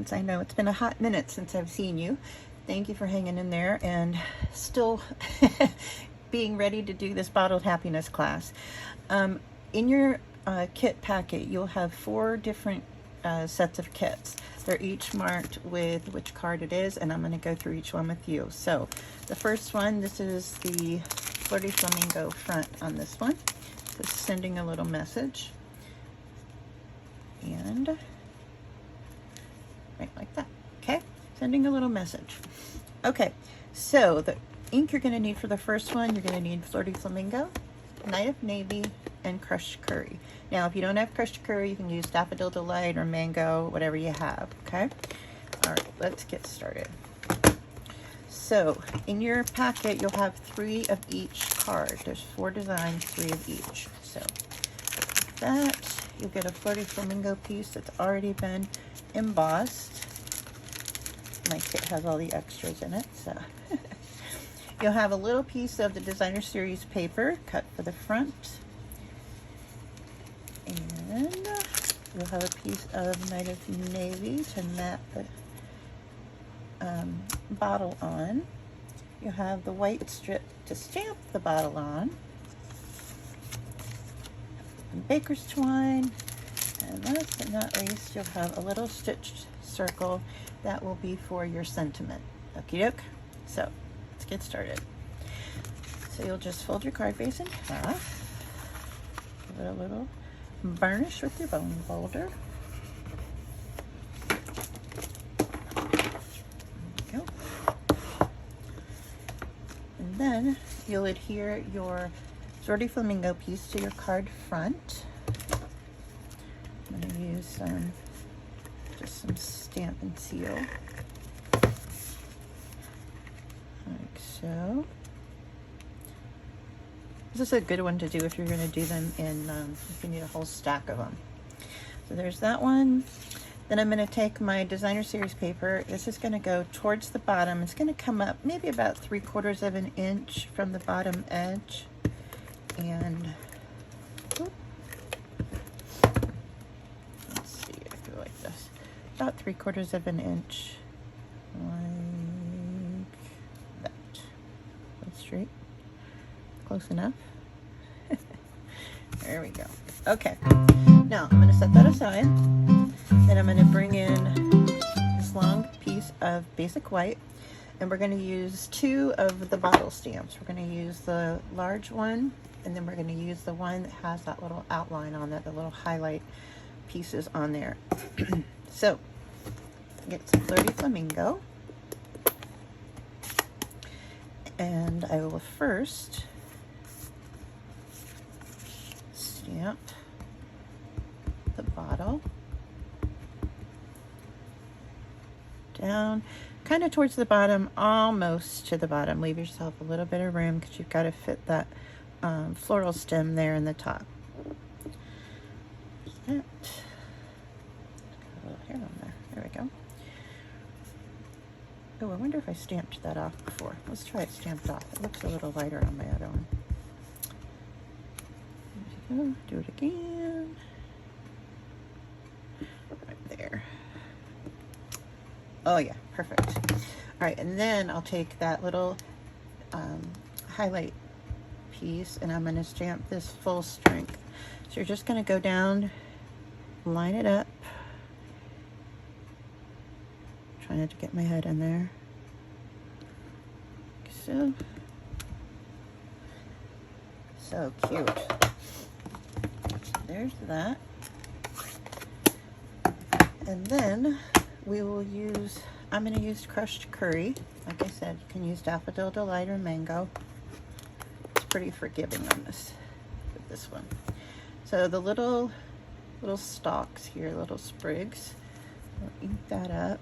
friends. I know it's been a hot minute since I've seen you. Thank you for hanging in there and still being ready to do this bottled happiness class. In your kit packet, you'll have 4 different sets of kits. They're each marked with which card it is, and I'm going to go through each one with you. So the first one, this is the Flirty Flamingo front on this one. It's sending a little message. And right like that. Okay, sending a little message. Okay, so the ink you're going to need for the first one, you're going to need Flirty Flamingo, Night of Navy, and Crushed Curry. Now, if you don't have Crushed Curry, you can use Daffodil Delight or Mango, whatever you have, okay? All right, let's get started. So, in your packet, you'll have 3 of each card. There's 4 designs, 3 of each. So, like that, you'll get a Flirty Flamingo piece that's already been embossed. My kit has all the extras in it, so. You'll have a little piece of the Designer Series paper cut for the front. And you'll have a piece of Night of Navy to mat the bottle on. You'll have the white strip to stamp the bottle on. And baker's twine. And last but not least, you'll have a little stitched circle that will be for your sentiment. Okie doke. So, let's get started. So you'll just fold your card base in half. Give it a little burnish with your bone folder. There you go. And then you'll adhere your Flirty Flamingo piece to your card front. I'm going to use just some Stamp and Seal. Like so. This is a good one to do if you're going to do them in, if you need a whole stack of them. So there's that one. Then I'm going to take my Designer Series paper. This is going to go towards the bottom. It's going to come up maybe about 3/4 of an inch from the bottom edge. And let's see, I feel like this. About 3/4 of an inch. Like that. That's straight. Close enough. There we go. Okay. Now I'm going to set that aside. Then I'm going to bring in this long piece of basic white, and we're going to use 2 of the bottle stamps. We're going to use the large one, and then we're going to use the one that has that little outline on it, the little highlight pieces on there. So get some Flirty Flamingo, and I will first stamp the bottle down kind of towards the bottom, almost to the bottom. Leave yourself a little bit of room because you've got to fit that floral stem there in the top. That. A little hair on there. There we go. Oh, I wonder if I stamped that off before. Let's try it stamped off. It looks a little lighter on my other one. There we go. Do it again. Right there. Oh yeah, perfect. All right, and then I'll take that little highlight piece and I'm going to stamp this full strength. So you're just going to go down, line it up. Try not to get my head in there. So cute. So there's that. And then we will use, I'm going to use Crushed Curry. Like I said, you can use Daffodil Delight or Mango. It's pretty forgiving on this, with this one. So the little stalks here, little sprigs, we'll ink that up.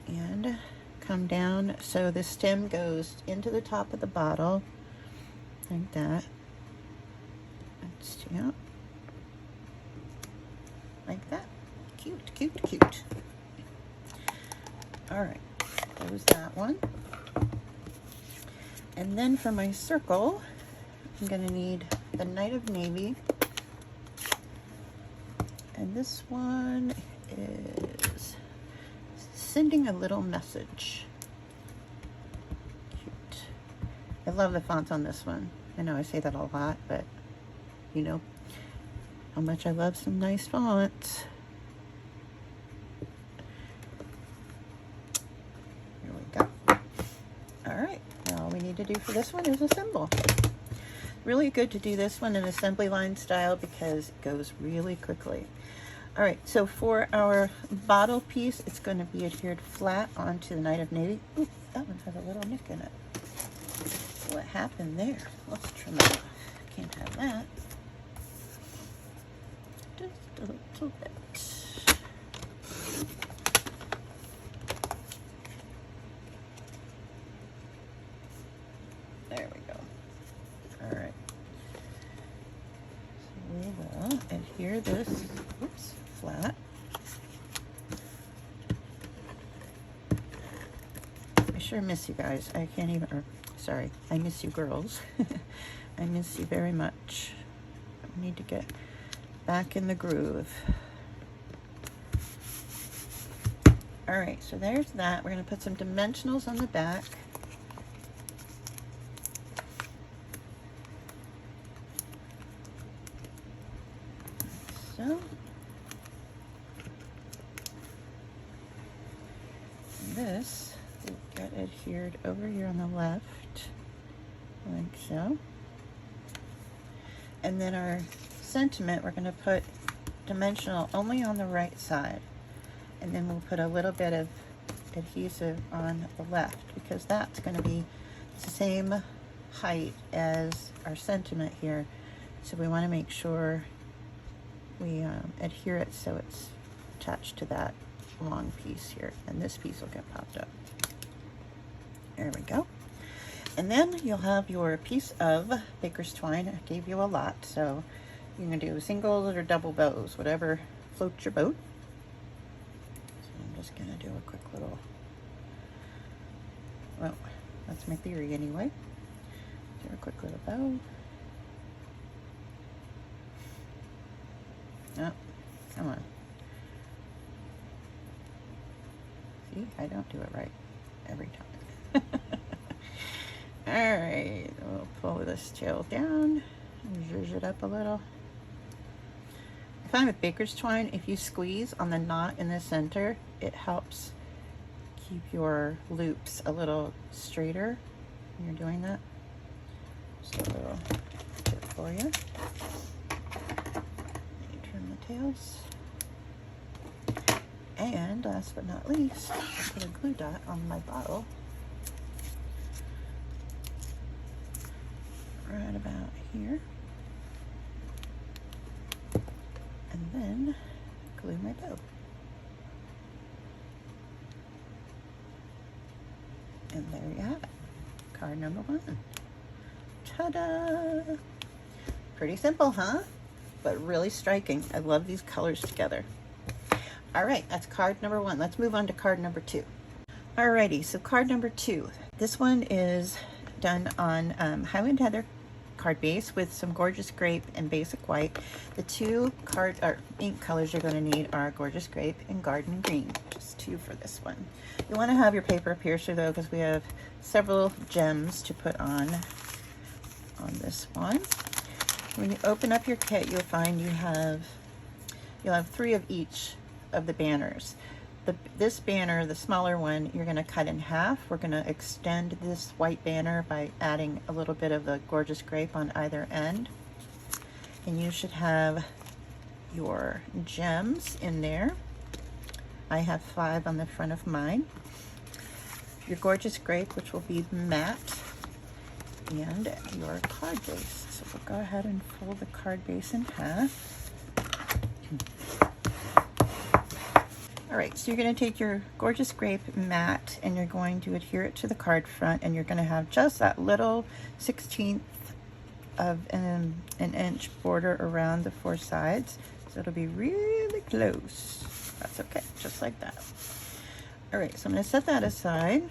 And come down so the stem goes into the top of the bottle, like that. And stamp. Like that. Cute, cute, cute. All right, close that one. And then for my circle, I'm going to need the Night of Navy. And this one is Sending a Little Message. Cute. I love the fonts on this one. I know I say that a lot, but you know how much I love some nice fonts. Here we go. All right, now all we need to do for this one is assemble. Really good to do this one in assembly line style because it goes really quickly. All right, so for our bottle piece, it's going to be adhered flat onto the Night of Navy. Ooh, that one has a little nick in it. What happened there? Let's trim it off. Can't have that. Just a little bit. There we go. All right. So we will adhere this, oops, flat. I sure miss you guys. I can't even, or, sorry, I miss you girls. I miss you very much. I need to get back in the groove. All right, so there's that. We're going to put some dimensionals on the back. So, this will get adhered over here on the left, like so. And then our sentiment, we're going to put dimensional only on the right side. And then we'll put a little bit of adhesive on the left because that's going to be the same height as our sentiment here. So we want to make sure we adhere it so it's attached to that long piece here. And this piece will get popped up. There we go. And then you'll have your piece of baker's twine. I gave you a lot, so you can do singles or double bows, whatever floats your boat. So I'm just gonna do a quick little, well, that's my theory anyway. Do a quick little bow. Oh, come on. See, I don't do it right every time. All right, we'll pull this tail down and zhuzh it up a little. I find with baker's twine, if you squeeze on the knot in the center, it helps keep your loops a little straighter when you're doing that. Just a little tip for you. Trim the tails. And last but not least, I'll put a glue dot on my bottle. Right about here. And then glue my bow. And there you have it. Card number 1. Ta-da! Pretty simple, huh? But really striking. I love these colors together. All right, that's card number 1. Let's move on to card number 2. Alrighty, so card number 2. This one is done on Highland Heather card base with some Gorgeous Grape and Basic White. The two card or ink colors you're going to need are Gorgeous Grape and Garden Green. Just 2 for this one. You want to have your paper piercer though, because we have several gems to put on this one. When you open up your kit, you'll find you'll have 3 of each of the banners. This banner, the smaller one, you're going to cut in half. We're going to extend this white banner by adding a little bit of the Gorgeous Grape on either end. And you should have your gems in there. I have 5 on the front of mine. Your Gorgeous Grape, which will be matte, and your card base. So we'll go ahead and fold the card base in half. All right, so you're going to take your Gorgeous Grape matte and you're going to adhere it to the card front, and you're going to have just that little 1/16 of an inch border around the 4 sides. So it'll be really close. That's okay, just like that. All right, so I'm going to set that aside.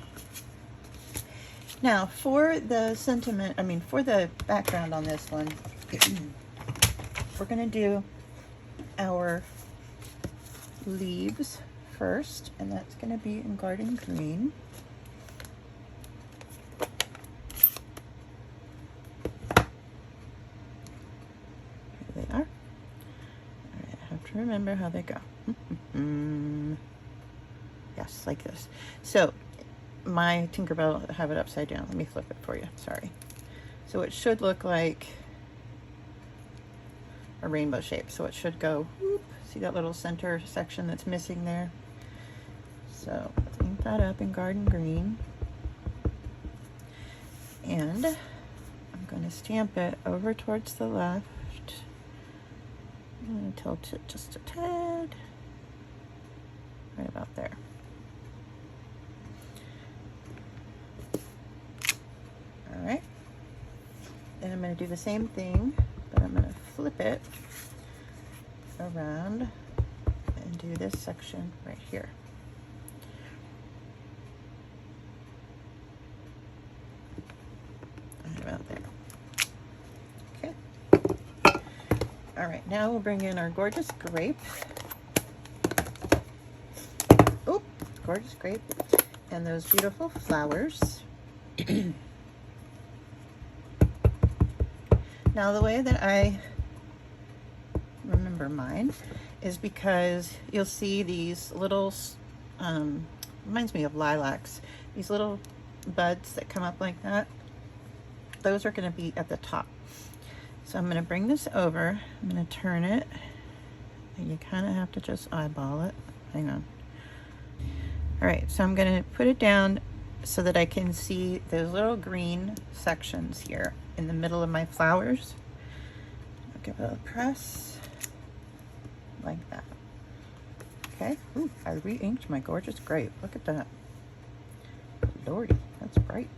Now for the for the background on this one, we're going to do our leaves first, and that's going to be in Garden Green. Here they are. All right, I have to remember how they go. Yes, like this. So my Tinkerbell have it upside down. Let me flip it for you. Sorry. So it should look like a rainbow shape. So it should go, whoop, see that little center section that's missing there? So let's ink that up in Garden Green. And I'm going to stamp it over towards the left. I'm going to tilt it just a tad. Right about there. All right. Then I'm going to do the same thing, but I'm going to flip it around and do this section right here. Right about there. Okay. All right, now we'll bring in our gorgeous grape. Oh, gorgeous grape. And those beautiful flowers. Now the way that I remember mine is because you'll see these little, reminds me of lilacs, these little buds that come up like that. Those are going to be at the top. So I'm going to bring this over, I'm going to turn it, and you kind of have to just eyeball it. Hang on. All right, so I'm going to put it down so that I can see those little green sections here in the middle of my flowers. I'll give it a press like that. Okay. Ooh, I re-inked my gorgeous grape. Look at that. Lordy, that's bright.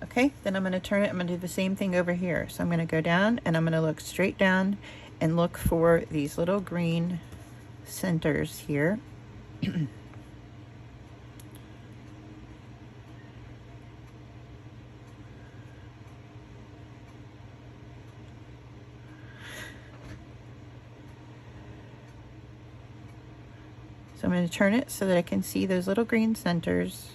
Okay, then I'm going to turn it. I'm going to do the same thing over here. So I'm going to go down and I'm going to look straight down and look for these little green centers here. So I'm going to turn it so that I can see those little green centers.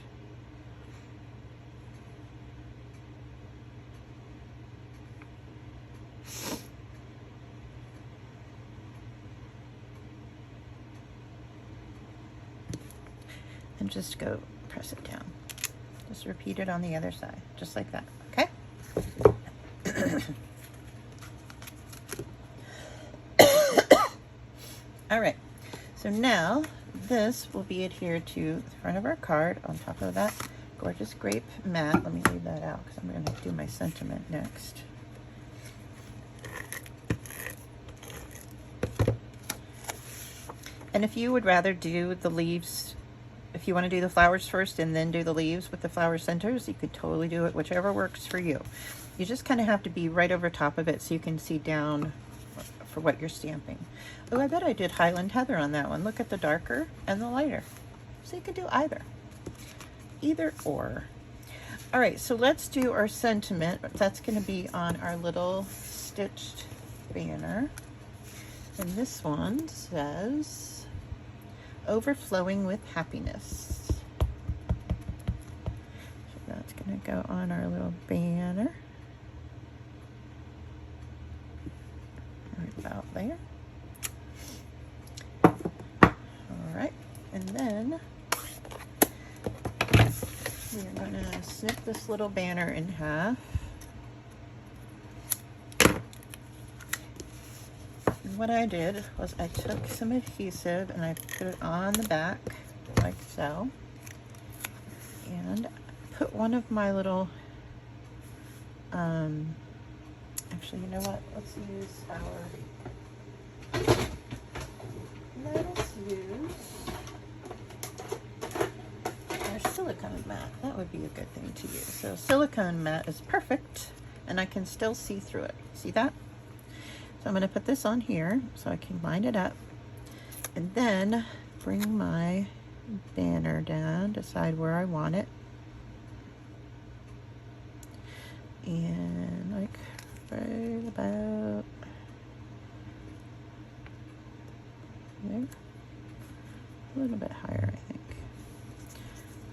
And just go press it down. Just repeat it on the other side, just like that, okay? All right, so now this will be adhered to the front of our card on top of that gorgeous grape mat. Let me leave that out because I'm going to do my sentiment next. And if you would rather do the leaves, if you want to do the flowers first and then do the leaves with the flower centers, you could totally do it, whichever works for you. You just kind of have to be right over top of it so you can see down for what you're stamping. Oh, I bet I did Highland Heather on that one. Look at the darker and the lighter. So you could do either. Either or. All right, so let's do our sentiment. That's going to be on our little stitched banner. And this one says, overflowing with happiness. So that's going to go on our little banner. Right about there. All right, and then we're going to snip this little banner in half. And what I did was I took some adhesive and I put it on the back like so, and put one of my little actually, you know what, let's use our silicone mat. That would be a good thing to use. So silicone mat is perfect and I can still see through it. See that? So I'm going to put this on here so I can line it up and then bring my banner down, decide where I want it, and like right about there. little bit higher, I think.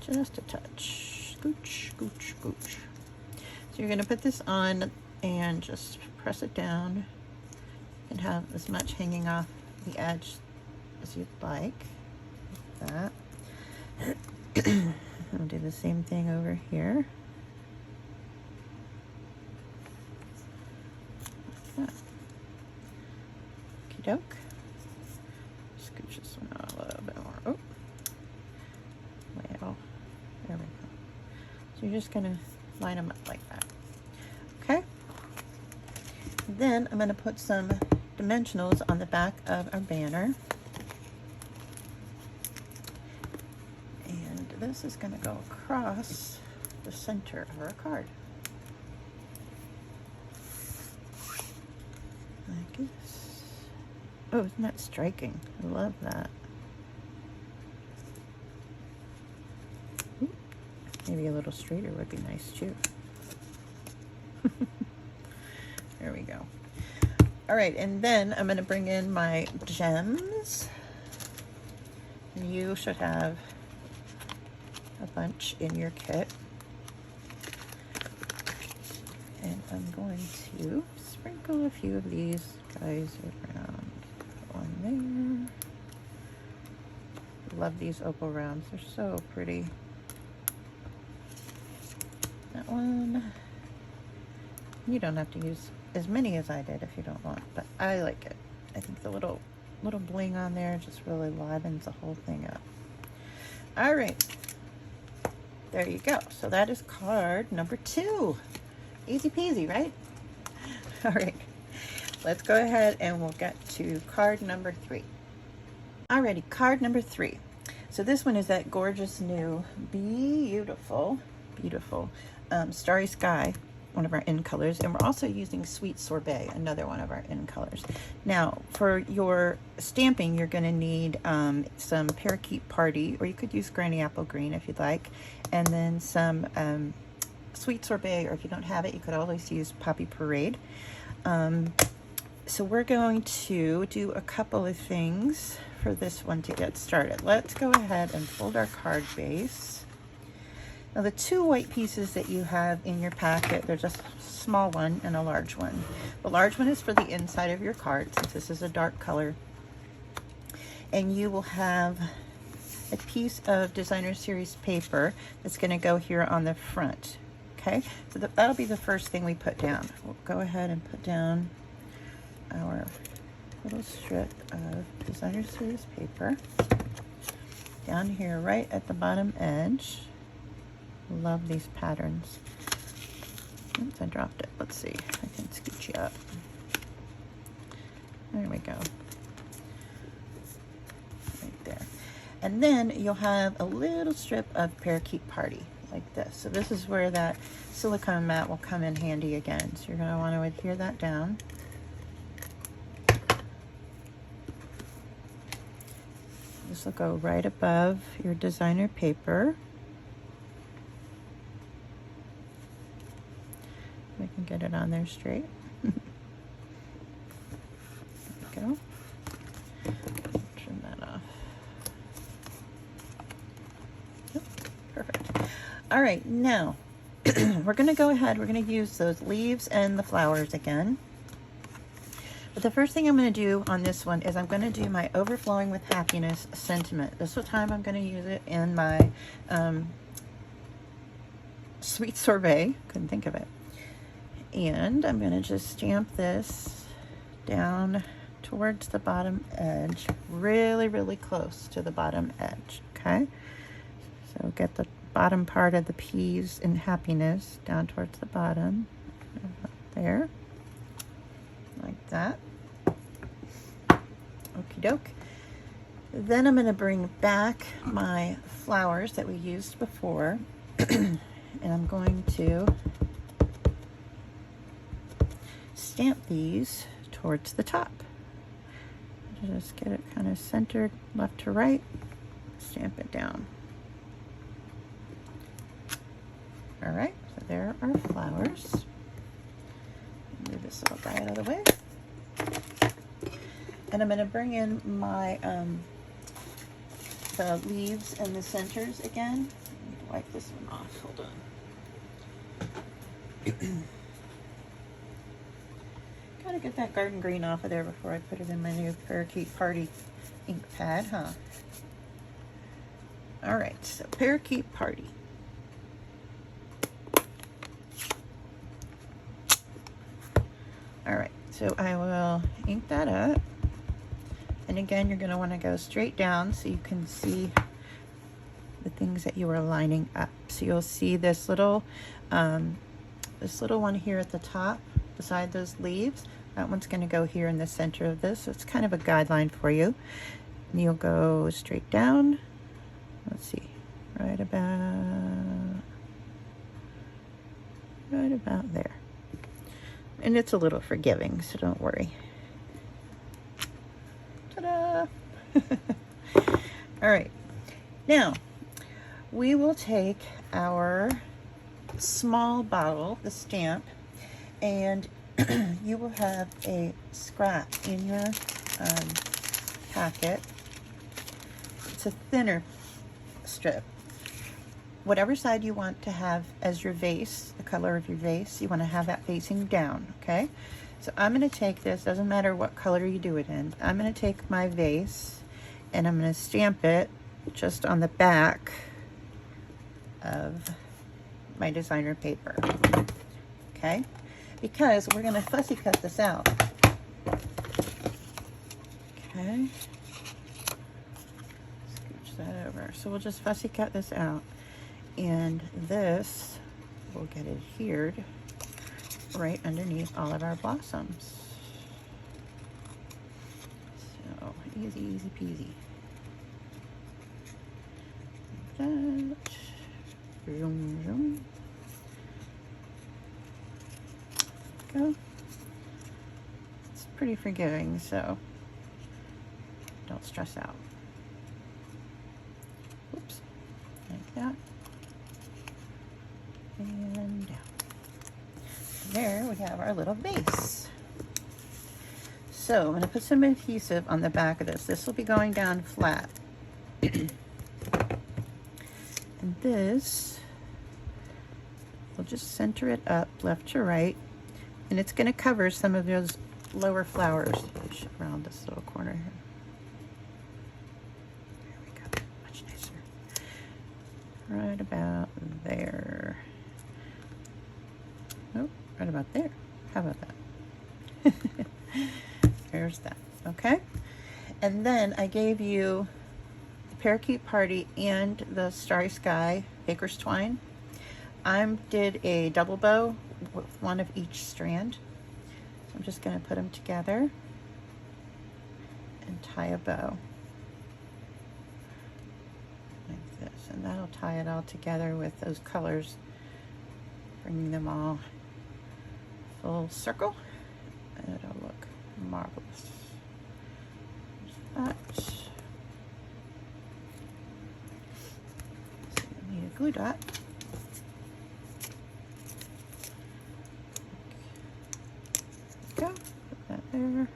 Just a touch. Scooch, scooch, scooch. So you're going to put this on and just press it down. You can have as much hanging off the edge as you'd like. Like that. I'll do the same thing over here. Like that. Okie doke. Scooch this one out a little bit more. Oh. Well, there we go. So you're just going to line them up like that. Okay. Then I'm going to put some dimensionals on the back of our banner. And this is going to go across the center of our card. Like this. Oh, isn't that striking? I love that. Ooh, maybe a little straighter would be nice too. There we go. All right, and then I'm going to bring in my gems. And you should have a bunch in your kit. And I'm going to sprinkle a few of these guys around. One there. Love these opal rounds. They're so pretty. That one. You don't have to use as many as I did if you don't want, but I like it. I think the little bling on there just really livens the whole thing up. All right, there you go. So that is card number 2. Easy peasy, right? All right, let's go ahead and we'll get to card number 3. Alrighty, card number 3. So this one is that gorgeous new, beautiful Starry Sky, one of our in colors, and we're also using Sweet Sorbet, another one of our in colors. Now, for your stamping, you're going to need some Parakeet Party, or you could use Granny Apple Green if you'd like, and then some Sweet Sorbet, or if you don't have it, you could always use Poppy Parade. So we're going to do a couple of things for this one to get started. Let's go ahead and fold our card base. Now the 2 white pieces that you have in your packet, there's a small one and a large one. The large one is for the inside of your card, since this is a dark color. And you will have a piece of Designer Series paper that's going to go here on the front. Okay, so that'll be the first thing we put down. We'll go ahead and put down our little strip of Designer Series paper down here right at the bottom edge. Love these patterns. Oops, I dropped it. Let's see if I can scooch you up. There we go. Right there. And then you'll have a little strip of Parakeet Party like this. So this is where that silicone mat will come in handy again. So you're going to want to adhere that down. This will go right above your designer paper. I can get it on there straight. There we go. Trim that off. Yep, perfect. All right, now we're going to go ahead. We're going to use those leaves and the flowers again. But the first thing I'm going to do on this one is I'm going to do my Overflowing with Happiness sentiment. This time I'm going to use it in my Sweet Sorbet. Couldn't think of it. And I'm going to just stamp this down towards the bottom edge, really, really close to the bottom edge, okay? So get the bottom part of the peas in happiness down towards the bottom, there, like that. Okie doke. Then I'm going to bring back my flowers that we used before, and I'm going to stamp these towards the top. Just get it kind of centered left to right, stamp it down. All right, so there are our flowers. Move this little guy out of the way. And I'm going to bring in my the leaves and the centers again. I need to wipe this one off. Hold on. Gotta get that garden green off of there before I put it in my new Parakeet Party ink pad, huh? All right, so Parakeet Party. All right, so I will ink that up. And again, you're gonna wanna go straight down so you can see the things that you are lining up. So you'll see this little one here at the top beside those leaves. That one's gonna go here in the center of this. So it's kind of a guideline for you. And you'll go straight down. Let's see, right about there. And it's a little forgiving, so don't worry. Ta-da! All right, now we will take our small bottle, the stamp, and you will have a scrap in your packet. It's a thinner strip. Whatever side you want to have as your vase, the color of your vase, you want to have that facing down, okay? So I'm going to take this, doesn't matter what color you do it in, I'm going to take my vase and I'm going to stamp it just on the back of my designer paper, okay? Because we're going to fussy cut this out, okay? Scooch that over. So we'll just fussy cut this out. And this will get adhered right underneath all of our blossoms. So easy, easy peasy. Like that. Zoom, zoom. Go. It's pretty forgiving, so don't stress out. Oops, like that. And down. There we have our little vase. So I'm going to put some adhesive on the back of this. This will be going down flat. And this, we'll just center it up left to right. And it's going to cover some of those lower flowers around this little corner here. There we go. Much nicer. Right about there. Oh, right about there. How about that? There's that. Okay. And then I gave you the Parakeet Party and the Starry Sky Baker's Twine. I did a double bow with one of each strand. So I'm just going to put them together and tie a bow like this. And that'll tie it all together with those colors, bringing them all full circle, and it'll look marvelous. There's that. So you need a glue dot. Go, put that there, and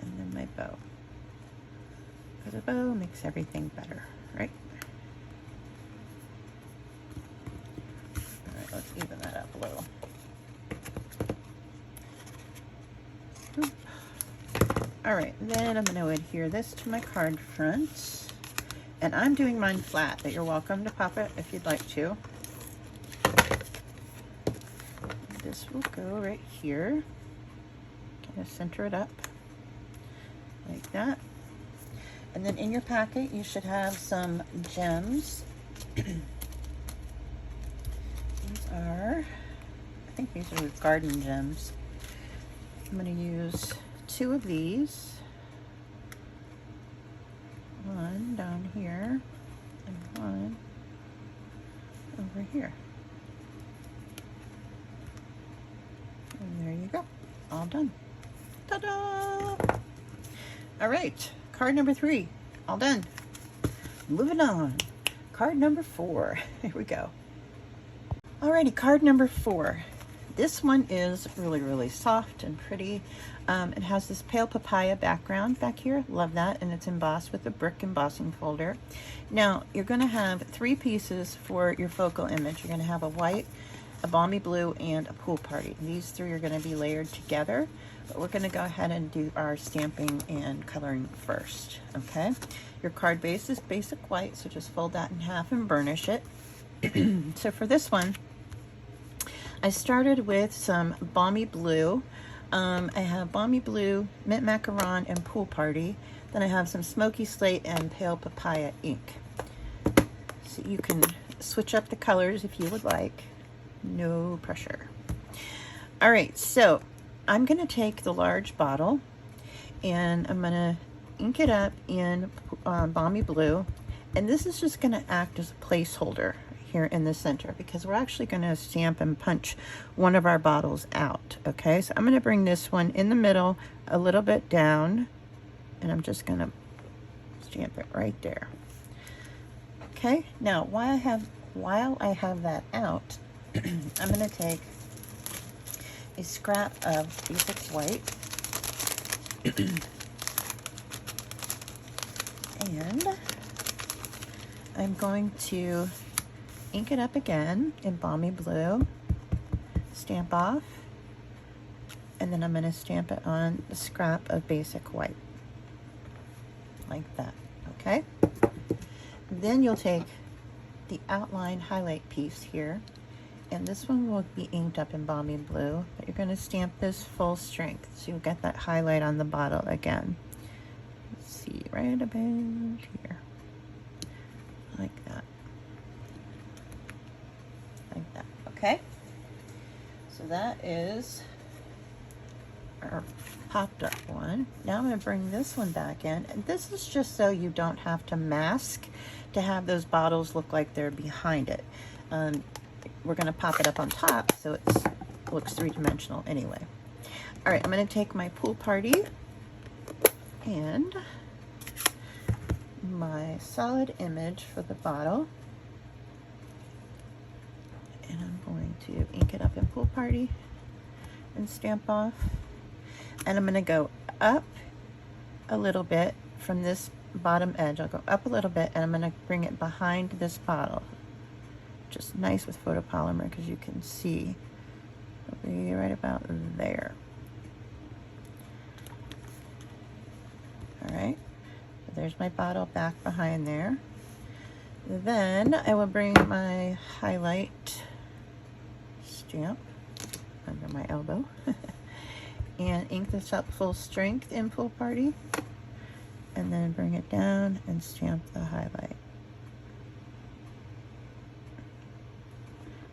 then my bow. Because a bow makes everything better, right? All right, let's even that up a little. All right, then I'm going to adhere this to my card front, and I'm doing mine flat, but you're welcome to pop it if you'd like to. This will go right here. Kind of center it up like that. And then in your packet, you should have some gems. These are, I think these are garden gems. I'm going to use 2 of these. One down here and one over here. And there you go. All done. Ta-da! All right. Card number 3. All done. Moving on. Card number 4. Here we go. Alrighty, card number 4. this one is really, really soft and pretty. It has this pale papaya background back here. Love that. And it's embossed with a brick embossing folder. Now, you're going to have 3 pieces for your focal image. You're going to have a white, a balmy blue, and a pool party. These 3 are going to be layered together, but we're going to go ahead and do our stamping and coloring first. Okay, your card base is basic white, so just fold that in half and burnish it. So for this one, I started with some balmy blue. I have balmy blue, mint macaron, and pool party. Then I have some smoky slate and pale papaya ink. So you can switch up the colors if you would like. No pressure. All right, so I'm going to take the large bottle and I'm going to ink it up in balmy blue. And this is just going to act as a placeholder here in the center because we're actually going to stamp and punch one of our bottles out. Okay, so I'm going to bring this one in the middle a little bit down and I'm just going to stamp it right there. Okay, now while I have that out, I'm going to take a scrap of basic white and I'm going to ink it up again in balmy blue, stamp off, and then I'm going to stamp it on the scrap of basic white, like that, okay? Then you'll take the outline highlight piece here, and this one will be inked up in balmy blue, but you're going to stamp this full strength, so you'll get that highlight on the bottle again. Let's see, right about here, like that. Like that, okay? So that is our popped up one. Now I'm going to bring this one back in, and this is just so you don't have to mask to have those bottles look like they're behind it. We're going to pop it up on top so it looks 3-dimensional anyway. All right, I'm going to take my pool party and my solid image for the bottle, and I'm going to ink it up in pool party and stamp off. And I'm going to go up a little bit from this bottom edge. I'll go up a little bit and I'm going to bring it behind this bottle. Just nice with photopolymer because you can see it'll be right about there. All right, so there's my bottle back behind there. Then I will bring my highlight stamp under my elbow and ink this up full strength in pool party, and then bring it down and stamp the highlight.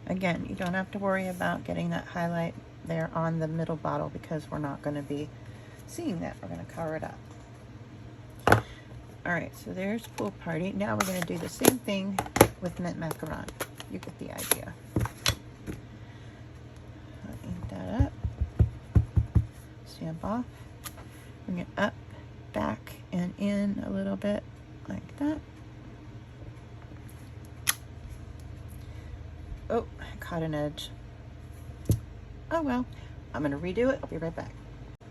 Again, you don't have to worry about getting that highlight there on the middle bottle because we're not going to be seeing that. We're going to cover it up. All right, so there's pool party. Now we're going to do the same thing with mint macaron. You get the idea. I'll ink that up, stamp off, bring it up, back, and in a little bit like that. Oh, I caught an edge. Oh well, I'm going to redo it. I'll be right back.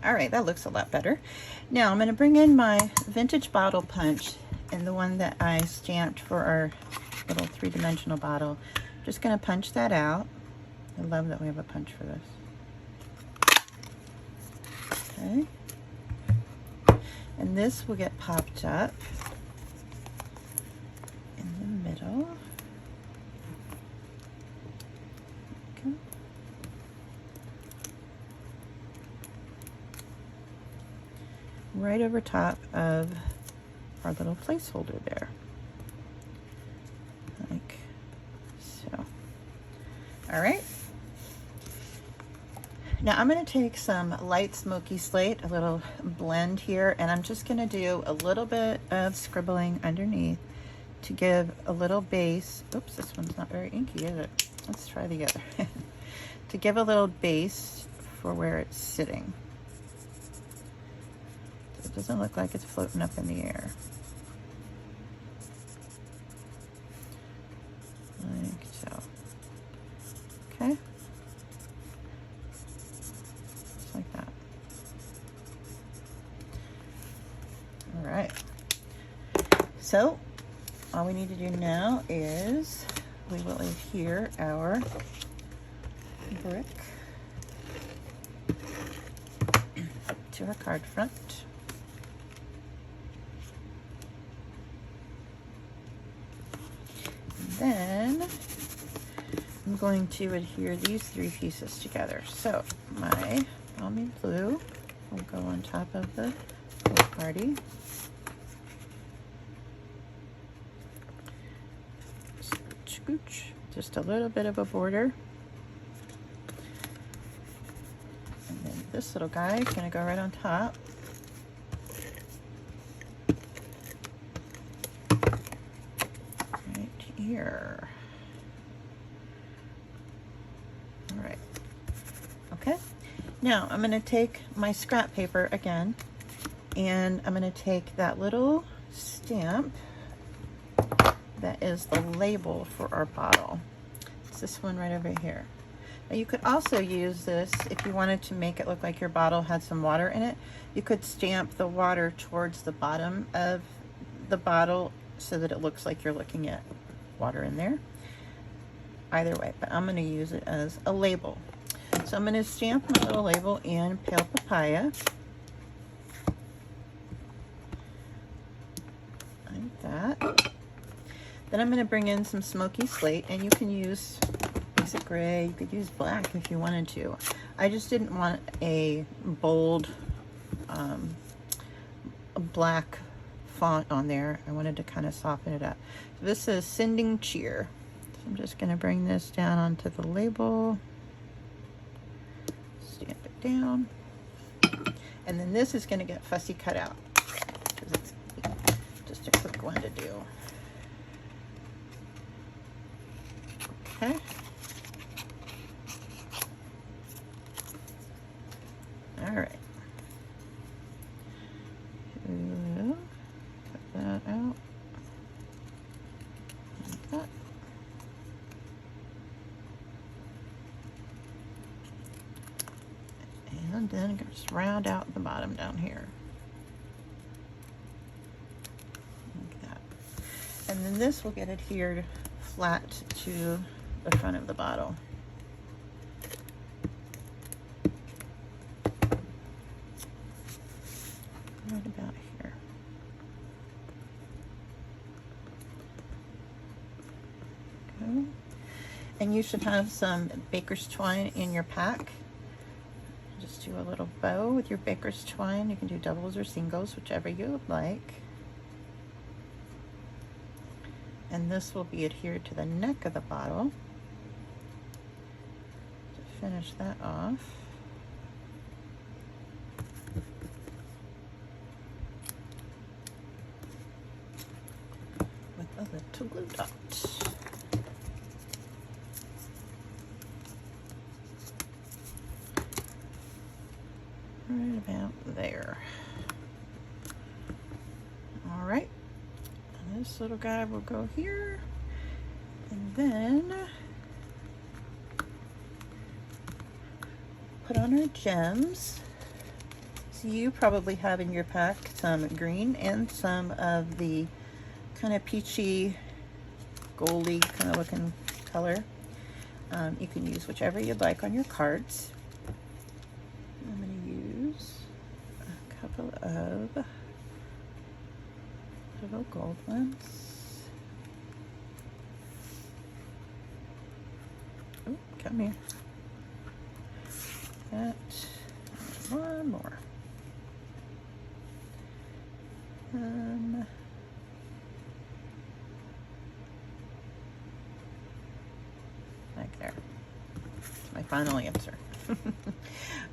All right, that looks a lot better. Now I'm going to bring in my vintage bottle punch and the one that I stamped for our little 3-dimensional bottle. Just going to punch that out. I love that we have a punch for this. Okay. And this will get popped up in the middle. Okay. Right over top of our little placeholder there, like so. All right, now I'm going to take some light smoky slate, a little blend here, and I'm just going to do a little bit of scribbling underneath to give a little base. Oops, this one's not very inky, is it? Let's try the other. To give a little base for where it's sitting. It doesn't look like it's floating up in the air. Like so. Okay. So all we need to do now is we will adhere our brick to our card front. Then I'm going to adhere these 3 pieces together. So my Balmy Blue will go on top of the party. Scooch, just a little bit of a border. And then this little guy is going to go right on top. Right here. All right. Okay. Now I'm going to take my scrap paper again, and I'm going to take that little stamp that is the label for our bottle. It's this one right over here. Now you could also use this if you wanted to make it look like your bottle had some water in it. You could stamp the water towards the bottom of the bottle so that it looks like you're looking at water in there. Either way, but I'm going to use it as a label. So I'm going to stamp my little label in Pale Papaya. Like that. Then I'm going to bring in some Smoky Slate, and you can use basic gray, you could use black if you wanted to. I just didn't want a bold black font on there. I wanted to kind of soften it up. So this is Sending Cheer. So I'm just going to bring this down onto the label, stamp it down, and then this is going to get fussy cut out because it's just a quick one to do. Okay. All right. Cut that out. Like that. And then just round out the bottom down here. Like that. And then this will get adhered flat to the front of the bottle. Right about here. Okay. And you should have some baker's twine in your pack. Just do a little bow with your baker's twine. You can do doubles or singles, whichever you would like. And this will be adhered to the neck of the bottle. To finish that off. With a little glue dot. Right about there. All right. And this little guy will go here. And then put on our gems. So you probably have in your pack some green and some of the kind of peachy, goldy kind of looking color. You can use whichever you'd like on your cards. I'm going to use a couple of little gold ones. Oh, come here. That. One more. Like there. That's my final answer.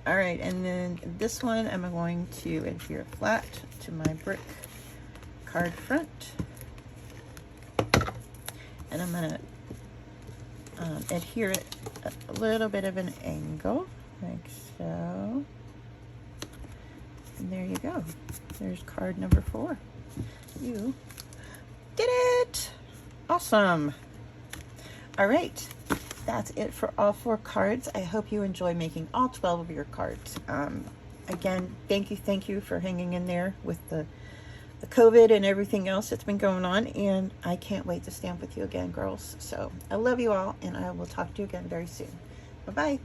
All right, and then this one I'm going to adhere flat to my brick card front, and I'm going to adhere it a little bit of an angle, like so. And there you go. There's card number 4. You did it! Awesome. All right. That's it for all 4 cards. I hope you enjoy making all 12 of your cards. Again, thank you for hanging in there with the COVID and everything else that's been going on, and I can't wait to stamp with you again, girls. So I love you all, and I will talk to you again very soon. Bye-bye.